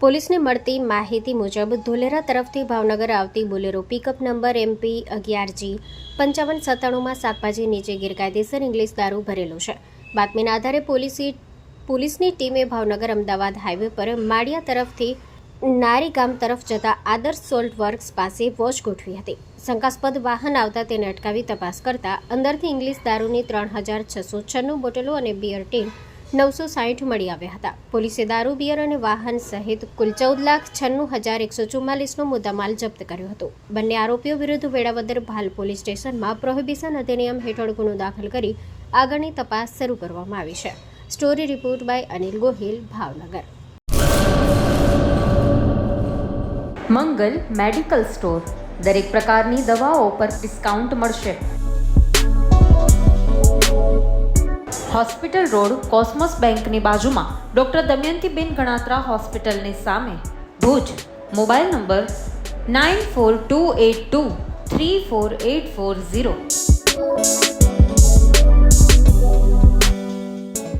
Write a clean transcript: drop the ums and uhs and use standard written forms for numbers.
પોલીસને મળતી માહિતી મુજબ ધોલેરા તરફથી ભાવનગર આવતી Bolero pickup number MP 11G 5597માં શાકભાજી નીચે ગેરકાયદેસર ઇંગ્લિશ દારૂ ભરેલો છે. બાતમીના આધારે પોલીસની ટીમે ભાવનગર અમદાવાદ હાઈવે પર માળિયા તરફથી નારી ગામ તરફ જતા આદર્શ સોલ્ટ વર્ક્સ પાસે વોચ ગોઠવી હતી. શંકાસ્પદ વાહન આવતા તેને અટકાવી તપાસ કરતા અંદરથી ઇંગ્લિશ દારૂની 3696 બોટલો અને બિયર ટીન 960 મળી આવ્યા હતા. પોલીસે દારૂ, બિયર અને વાહન સહિત કુલ 14,96,144નો મુદ્દામાલ જપ્ત કર્યો હતો. બંને આરોપીઓ વિરુદ્ધ વેળાવદર ભાલ પોલીસ સ્ટેશનમાં પ્રોહિબિશન અધિનિયમ હેઠળ ગુનો દાખલ કરી આગળની તપાસ શરૂ કરવામાં આવી છે. Story report by Anil Gohil, Bhavnagar. Mangal medical store. દરેક પ્રકારની દવાઓ પર ડિસ્કાઉન્ટ મળશે. હોસ્પિટલ રોડ, કોસ્મોસ બેંકની બાજુમાં, ડૉક્ટર દમયંતીબેન ગણાત્રા હોસ્પિટલની સામે, ભુજ. Mobile number 9428234840.